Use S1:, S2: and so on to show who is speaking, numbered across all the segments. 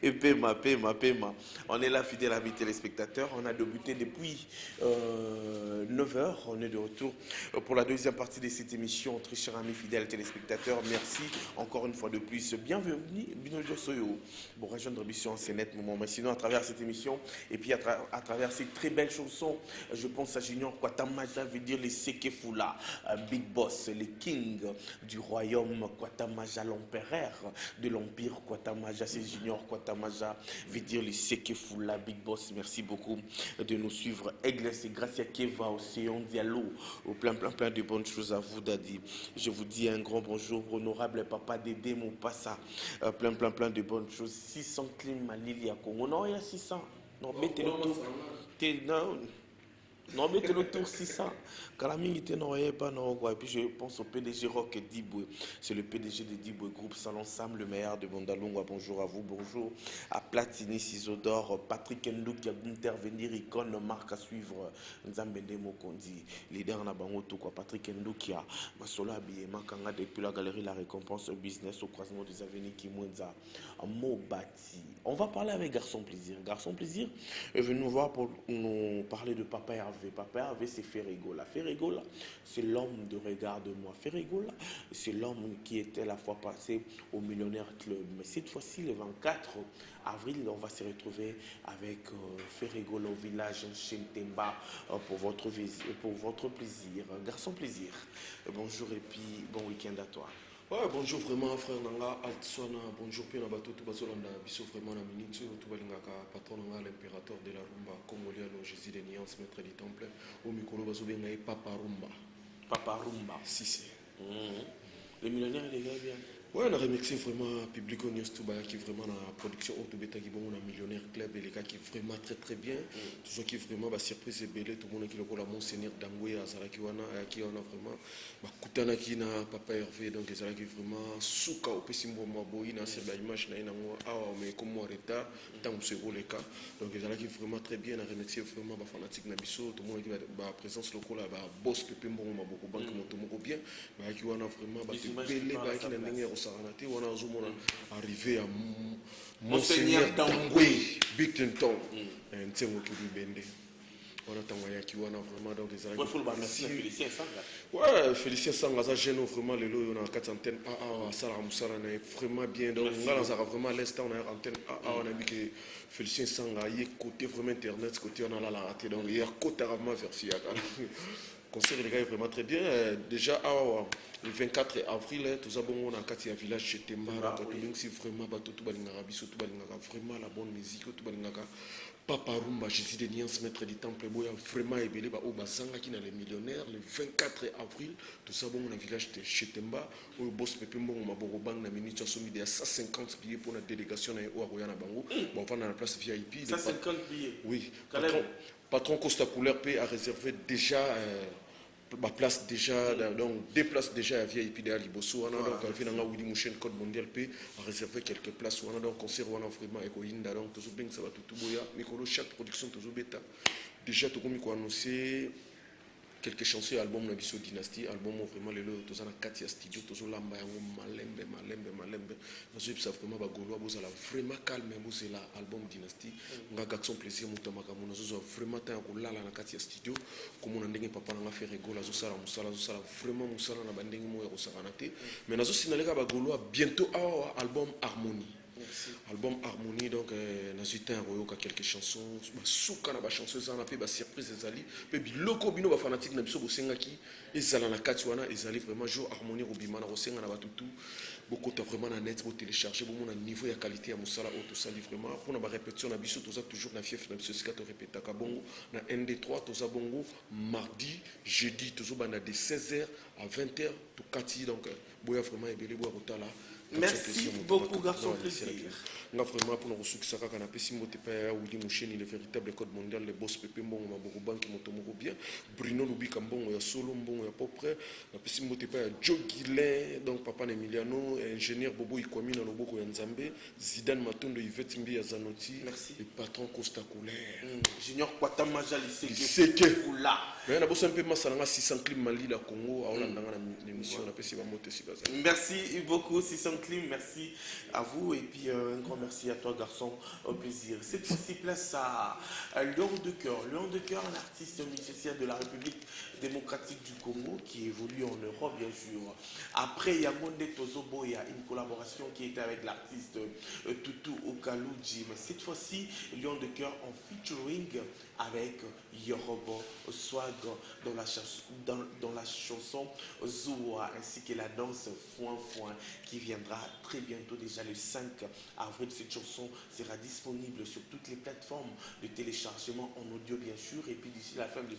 S1: Et Pema, Pema, Pema. On est là, fidèles amis téléspectateurs. On a débuté depuis 9 heures. On est de retour pour la deuxième partie de cette émission. Très chers amis fidèles téléspectateurs, merci encore une fois de plus. Bienvenue, bienvenue Soyo. Bon, rejoindre l'émission, c'est net, moment. Mais sinon, à travers cette émission, et puis à travers ces très belles chansons, je pense à Junior Kwatamaja, veut dire les Sekefula, Big Boss, les Kings du royaume Kwatamaja, l'empereur de l'empire Kwatamaja, c'est Junior Kwatamaja, veut dire les Sekefula, Big Boss. Merci beaucoup de nous suivre. Aigle, c'est Gracia Keva, Océan Diallo, plein de bonnes choses à vous, Daddy. Je vous dis un grand bonjour, honorable papa Dédé Moupassa, plein de bonnes choses. 600 clim à Lilia Congo. Non, il y a 600. Non, mettez le tour. Non, mettez le tour 600. Kalaming était non, pas non. Et puis je pense au PDG Rock Diboué. C'est le PDG de Diboué Groupe Salon Sam, le meilleur de Bondalongwa. Bonjour à vous, bonjour à Platini Isodore, Patrick Ndou qui a intervenir, icône, marque à suivre. Nzambende Mokondi, leader na Bangoto, quoi. Patrick Ndou qui a Masola Biema Kanga depuis la galerie La Récompense au business au croisement des avenues Kimwenza à Mobati. On va parler avec Garçon Plaisir. Garçon Plaisir est venu nous voir pour nous parler de Papa Hervé. Papa Hervé, c'est Ferregola. Ferregola, c'est l'homme de Regarde-moi. Ferregola, c'est l'homme qui était la fois passée au Millionnaire Club. Mais cette fois-ci, le 24 avril, on va se retrouver avec Ferregola au village Chentemba pour votre plaisir. Garçon Plaisir, bonjour et puis bon week-end à toi.
S2: Ouais, bonjour vraiment frère Nanga Altswana, bonjour Pena Bato Tubazolanda, biso vraiment na minute Tubalingaka, patron Nanga l'impérateur de la rumba congolien, Jésus de Niance, maître du temple, au Mikolo Bazobenga et Papa Rumba.
S1: Papa Rumba.
S2: Si c'est.
S1: Les millionnaires et les gars bien.
S2: Ouais, on a remercié vraiment Publico News Touba qui est vraiment la production Autobeta qui est bon, on a Millionnaire Club et les gars qui est vraiment très bien. Toujours qui est vraiment bah, surprise et belle, tout le monde qui est là, Monseigneur Dangoué, Azara qui on a vraiment, bah, Koutana qui na Papa Hervé, donc Azara qui est vraiment souka au Pessimbo Maboïna, c'est la image na moi, mais comme moi retard, tant que c'est les cas. Donc Azara qui est vraiment très bien, on a remercié vraiment bah fanatique Nabiso, tout le monde qui va présence locale, bah boss Pépé Mbongo Maboko Banque Motomoko bien, bah qui on a vraiment bah belle, bah qui n'a Saranate, on a arrivé à Monseigneur Dangoué, Big Tinton, un Tsengo qui lui bende. On a Tangwaya qui on a vraiment donc des
S1: Félicien Sanga.
S2: Ouais, Félicien Sanga, ça gêne vraiment les lots, on a 4 antennes AA, Salah Moussala, on est vraiment bien. Donc, on a vraiment l'instant, on a antenne AA, on a vu que Félicien Sanga, il y a côté vraiment internet, côté on a la raté, donc il y a côté rarement vers Fiat. Concert les gars est vraiment très bien. Déjà, le 24 avril, tout ça, bon, on a un village chez Temba. C'est vraiment vraiment la bonne musique. Papa Rumba, Jésus de Niance, maître du temple, vraiment ébélé, au Bazanga qui est les millionnaires. Le 24 avril, tout ça, bon, on a un village chez Temba. Où le boss Pépé Mbongo Maboroban, la minute, a soumis à 150 billets pour la délégation à Ouaroyana Bango. Bon, on va dans la place VIP.
S1: 150 billets.
S2: Oui. Patron Costa Couleur P a réservé déjà. Ma place déjà, donc deux places déjà à VIP de Aliboso. On a donc fait un Willy Mouchen Code Mondial P a réservé quelques places. On a donc concert on a vraiment écoïnda donc toujours bien que ça va tout boya. Mikolo chaque production toujours bêta. Déjà tout comme annoncé quelques chansons album na biso dynastie album vraiment les lots tous en 4 studio tous lamba yango malembe na so ça vraiment ba golo boza la vraiment calme boza la album dynastie nga Garçon Plaisir mutamaka mona zo vraiment tant ko lala na 4 studio comme on ndenge papa na faire gola zo sala musala vraiment musala na bandenge mo ya ko sakanate mais na zo sinaleka ba golo bientôt album Harmonie. Merci. Album Harmonie, donc, Nazutin Royoka quelques chansons, Souka na ba chanson, on a fait ba surprise ezali, puis loko bino ba fanatique na biso bosenga ki ezala na katiwana ezali vraiment jour Harmonie robima na rosenga na batutu, beaucoup ta vraiment na net pour télécharger, bon na niveau ya qualité ya musala auto sali vraiment pour na ba répétition na biso toza toujours na fief na biso sika to répéta ka bongo na ND3 toza bongo mardi, jeudi tozo bana de 16h à 20h to kati donc boya vraiment ebele boya rotala.
S1: Merci beaucoup, Garçon Plaisir.
S2: On a vraiment pour nous succès quand on a passé mon TPA Willy Mouchen, le véritable code mondial, le boss Pépé Mbongo Maboroban qui monte bien, Bruno Lubi Kambongo, il y a Solo Mbongo, il y a pas près, on a passé mon TPA Joe Guillain, donc Papa Emiliano, ingénieur Bobo Ikwami dans le Boko Yanzambe, Zidane Matondo, Yvette Mbi Yazanoti, et patron Costa Couleur.
S1: Junior Kwatamaja, il sait que vous là.
S2: Mais on a besoin un peu de masse, on a 600 clims Mali, la Congo, on a l'émission, on a passé ma moto.
S1: Merci beaucoup, 600 Clim, merci à vous. Et puis un grand merci à toi, garçon. Au plaisir. Cette fois-ci, place à Lion de Cœur. Lion de Cœur, un artiste musicien de la République démocratique du Congo qui évolue en Europe, bien sûr. Après Yamonde Tozobo, il y a une collaboration qui était avec l'artiste Tutu Okaluji. Mais cette fois-ci, Lion de Cœur en featuring avec Yorobo Swag dans la chanson Zoua, ainsi que la danse Foin Foin qui viendra très bientôt, déjà le 5 avril. Cette chanson sera disponible sur toutes les plateformes de téléchargement en audio, bien sûr. Et puis d'ici la fin de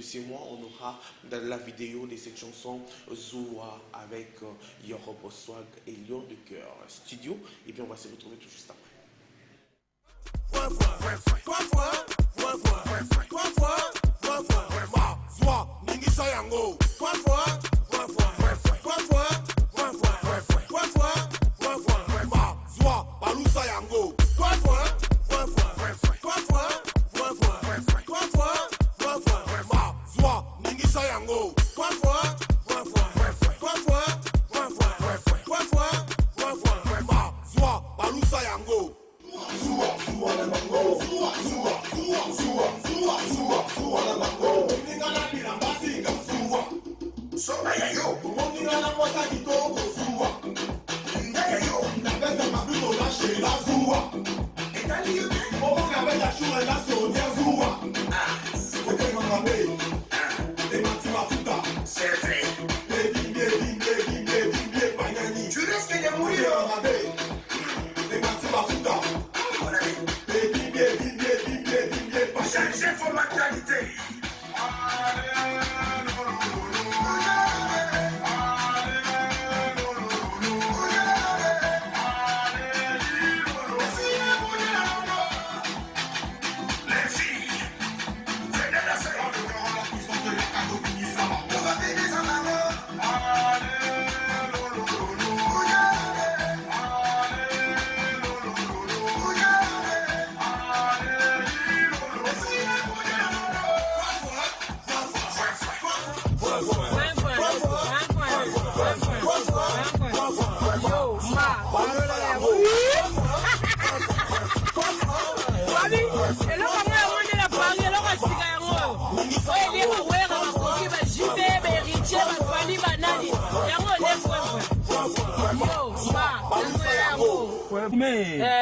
S1: ce mois, on aura dans la vidéo de cette chanson Zoua avec Yorobo Swag et Lion de Cœur studio. Et puis on va se retrouver tout juste après.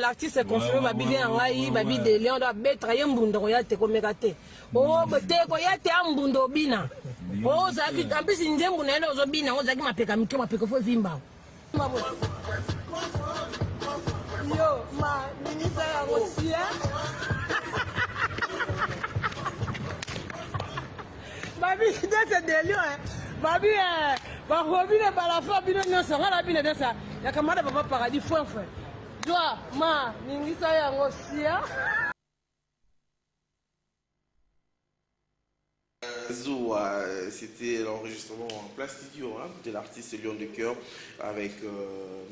S3: L'artiste est construit babili angai babi de Léon doit betra yembundo ya te komekate o bete ko ya te ambundo bina o zaki ambisi nzembu na elo zo bina o zaki mapeka mike mapeka fo vimba yo ma minisa ya rosia babi c'est de Léon babi ba robine ba la fa bino nyonso ngala bino desa ya kamada baba paradis fo fo. Joa, ma, ningisa yango sia.
S1: Zoua, c'était l'enregistrement en plein studio de l'artiste Lion de Cœur avec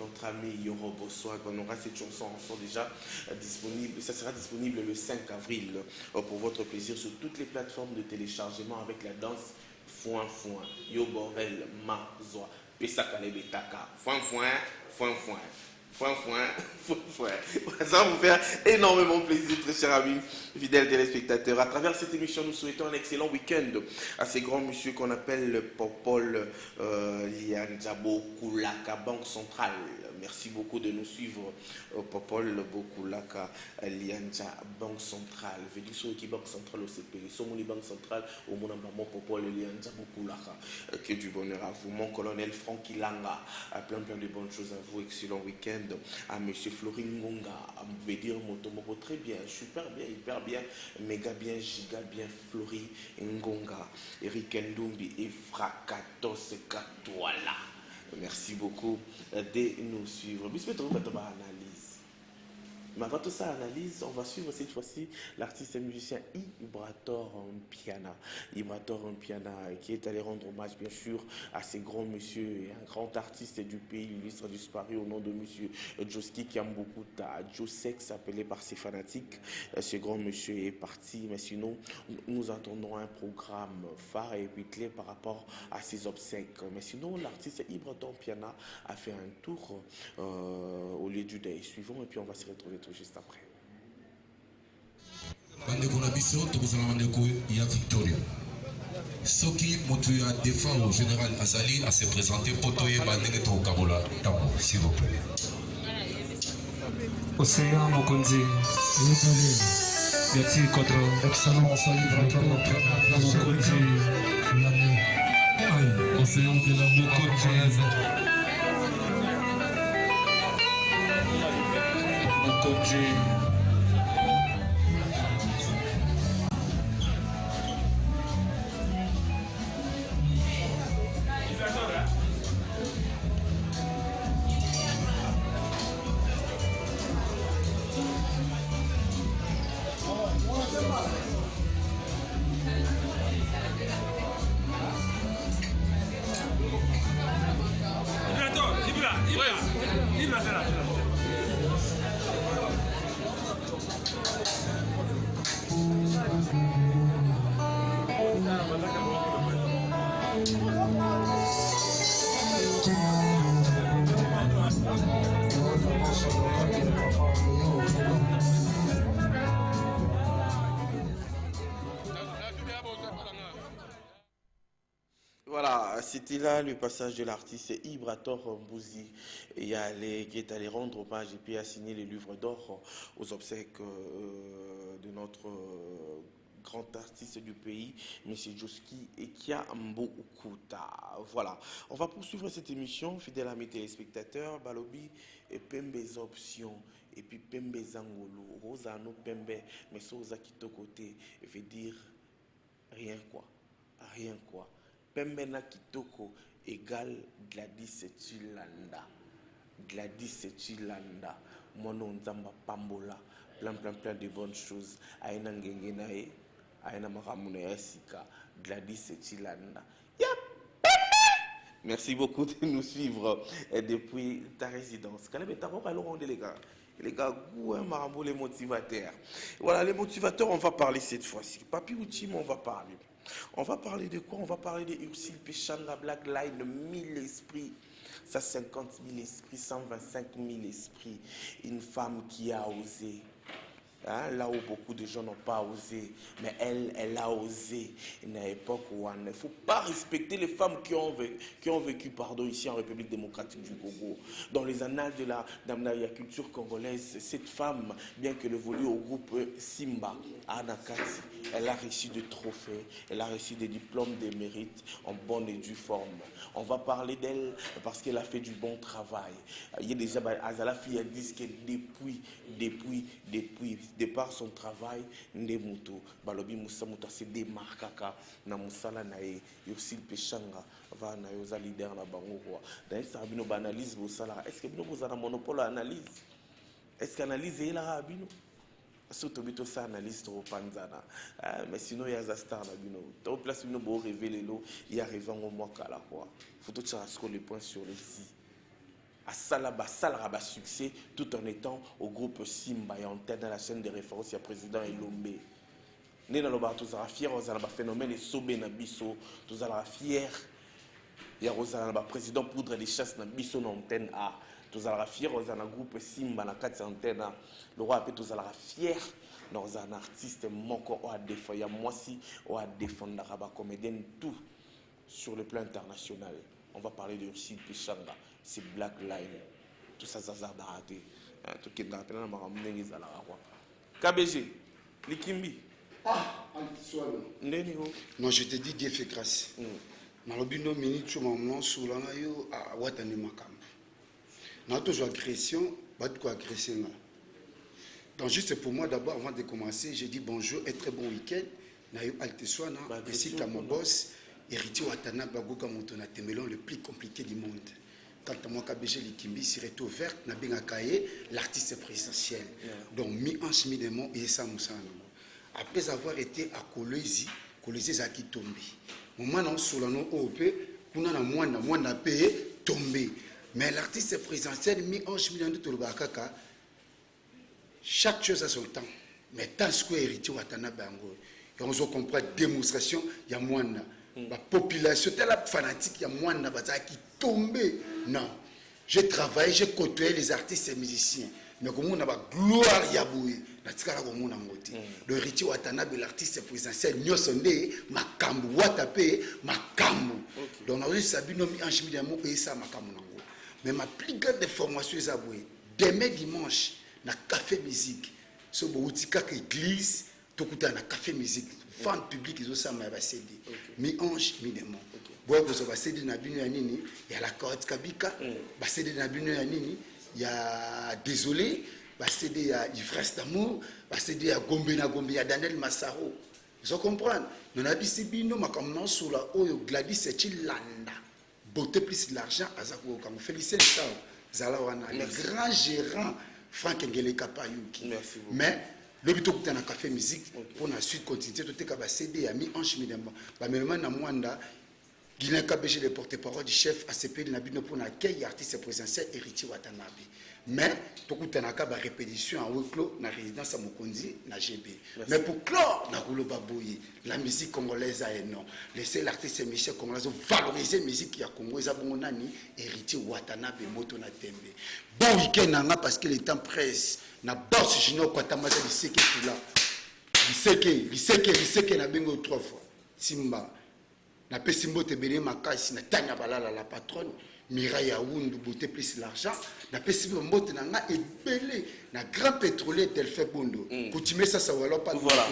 S1: notre ami Yorobo Swag. On aura cette chanson déjà disponible. Ça sera disponible le 5 avril pour votre plaisir sur toutes les plateformes de téléchargement avec la danse Foin Foin. Yo Borel, Ma Zoa, Pesaka Lebetaka, Foin Foin, Foin Foin. Ça va vous faire énormément plaisir, très chers amis, fidèles téléspectateurs. À travers cette émission, nous souhaitons un excellent week-end à ces grands messieurs qu'on appelle Popol Lianjabo Kulaka, Banque Centrale. Merci beaucoup de nous suivre, Popol Bokulaka Lianja, Banque Centrale. Védiso qui Banque Centrale au CP, Somoni Banque Centrale, au Monambamo Popol Lianja Bokulaka. Que du bonheur à vous, mon colonel Franck Ilanga. Plein de bonnes choses à vous, excellent week-end. À monsieur Florin Ngonga, à me dire Motomoko très bien, super bien, hyper bien, méga bien, giga bien, Florin Ngonga, Eric Ndumbi et Frakatos Katouala. Merci beaucoup de nous suivre. Bisous, analyse. Mais avant tout ça, analyse, on va suivre cette fois-ci l'artiste et musicien Ibrator Mpiana. Ibrator Mpiana qui est allé rendre hommage bien sûr à ces grands monsieur et un grand artiste du pays, illustre disparu au nom de monsieur Joski Kiambukuta, Josex appelé par ses fanatiques. Ce grand monsieur est parti, mais sinon nous attendons un programme phare et huilé par rapport à ses obsèques. Mais sinon l'artiste Ibrator Mpiana a fait un tour au lieu du deuil suivant et puis on va se retrouver tout juste après.
S4: Soki motu ya défunt au général Azali à se présenter potoye bandenge to kabola tambo s'il vous plaît.
S5: Océan Mokonzi. Merci contre excellence Mokonzi. Océan de la Mokonzi. Mokonzi.
S1: Voilà, c'était là le passage de l'artiste Ibrator Mbouzi qui est allé rendre hommage et puis a signé les livres d'or aux obsèques de notre grand artiste du pays, M. Joski Ekia Mboukuta. Voilà, on va poursuivre cette émission, fidèle à mes téléspectateurs, Balobi et Pembez Options. Et puis Pembe Zangolo, Rosano Pembe, mais Soza Kitoko-te, veut dire rien quoi, rien quoi. Pembena Kitoko égale Gladys Chilanda. Gladys Chilanda. Mono Nzamba Pambola. Plein de bonnes choses. Aina Ngengenae. Aina Maramune Esika. Gladys Chilanda. Merci beaucoup de nous suivre depuis ta résidence. Les gars, Marambo, les motivateurs. Voilà, les motivateurs, on va parler cette fois-ci. Papi Outim, on va parler. On va parler de quoi? On va parler de Ursule Péchanga, Black Line, 1000 esprits, 150 000 esprits, 125 000 esprits. Une femme qui a osé. Hein, là où beaucoup de gens n'ont pas osé, mais elle a osé. Une époque où il ne faut pas respecter les femmes qui ont vécu ici en République démocratique du Congo. Dans les annales de la culture congolaise, cette femme, bien qu'elle évolue au groupe Simba, Anna Kati, elle a reçu des trophées, elle a reçu des diplômes de mérite en bonne et due forme. On va parler d'elle parce qu'elle a fait du bon travail. Il y a déjà Azala fille, elle dit que de par son travail, Ndemuto, Balobi Moussa Mouta se démarquaka, na Moussala nae, Ursule Péchanga, va na yosa leader na Bangoua. D'ailleurs, ça a bino analyse Moussala. Est-ce que bino vous avez un monopole à analyse? Est-ce qu'analyse est là, bino? Surtout bito ça analyse trop panzana. Mais sinon, il y a un star na bino. Dans place bino beau révéler l'eau, il y a arrivé en mois qu'à la fois. Faut tout ça les points sur les si. À Salaba succès tout en étant au groupe Simba et en tête dans la chaîne de référence, il y a président Elombe. Né dans le bar, tous à la fière, on a un phénomène et sobé na biso, tous à la fière. Il y a un président poudre des chasses na biso na antenne A. Tous à la fière, on a un groupe Simba na 4 antennes A. Le roi appelle tous à la fière. Nous avons un artiste moko à défendre. Il y a moi aussi à défendre la comédien tout sur le plan international. On va parler de Ursule Péchanga. C'est Black Line. Tout ça, ça a raté. Tout qui est dans la marambouille, ça a KBG, Likimbi.
S6: Ah, non, je te dis, Dieu fait grâce. Malobino minute, je m'en sous l'anayo à Watane Makam. N'a toujours agression, pas de quoi agresser. Donc, juste pour moi, d'abord, avant de commencer, j'ai dit bonjour et très bon week-end. Nayo Alteswana, ainsi qu'à mon boss, héritier Watana Bagoga Moutona Temelon, le plus compliqué du monde. quand moi KBG Likimbi sireto verte na benga kaye l'artiste présidentiel. Donc mi-ange mi-démon et ça moussa. Après avoir été à Kolezi zaki tombé. Moment non solano OP kuna na mwana payé tombé. Mais l'artiste présidentiel mi-ange mi-démon de Tolobakaka chaque chose a son temps. Mais tant que héritier watana bango. Et on se comprend démonstration il y a mwana. La population telle fanatique il y a mwana qui tombé. Non. J'ai travaillé, j'ai côtoyé les artistes et musiciens. Mais comme on a la gloire yaboué, la tika comme on a ngoté. Le héritier Watanabe l'artiste présidentiel nyosonde makambu watape makambu. Donc on a eu Sabino mi ange mi damo et ça makambu nango. Mais ma plus grande formation est aboué. Demain dimanche na café musique. So boutika église tokuta na café musique. Fan public ils ont ça ma CD. Mi ange mi damo. Boy ko so ba CD na bino ya nini ya la corde kabika ba CD na bino ya nini ya désolé ba CD ya ivresse d'amour ba CD ya gombe na gombe ya Daniel Massaro vous comprenez nous na bisi bino makamna sur la oyo Gladys Chilanda beauté plus l'argent azako comme Félicien ça zala wana le grand gérant Frank Ngele Kapayuki mais le bito kutana café musique pour la suite continuer tout ka ba CD ya mi ange mi demba ba même na mwanda Guilain KBG, le porte-parole du chef ACP de Nabino pour l'accueil artiste présidentiel héritier Watanabe. Mais, tout le temps, il y a une répétition en haut clos dans la résidence à Mokondi, dans GB. Mais pour clore, dans le Babouye, la musique congolaise a un nom. Laissez l'artiste Michel Congolais valoriser la musique qui a Congo, héritier Watanabe, Moto Natembe. Bon week-end, parce que le temps presse. Na boss, je n'ai pas de lycée qui est là. Lycée na bingo 3 fois. Simba. Na pesimbo te bene makasi na tanya balala la patronne Mira ya Wundu beauté plus l'argent na pesimbo mbote na nga ebele na grand pétrolier Delphin Bondo coutumer ça wala pas
S1: voilà.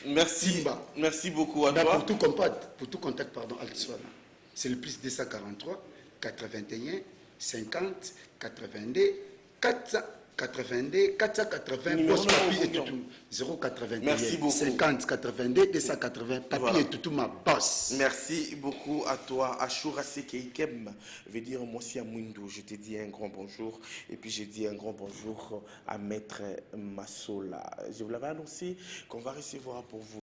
S1: Merci beaucoup à toi
S6: pour tout contact pardon Altswana c'est le plus 243 81 50 82 482 480 poste papier et tout 081
S1: merci beaucoup
S6: 50 82 280 papier et tout ma boss.
S1: Merci beaucoup à toi Ashura Sekeikem veut dire moi si à Mwindo je te dis un grand bonjour et puis je dis un grand bonjour à Maître Massola. Je vous l'avais annoncé qu'on va recevoir pour vous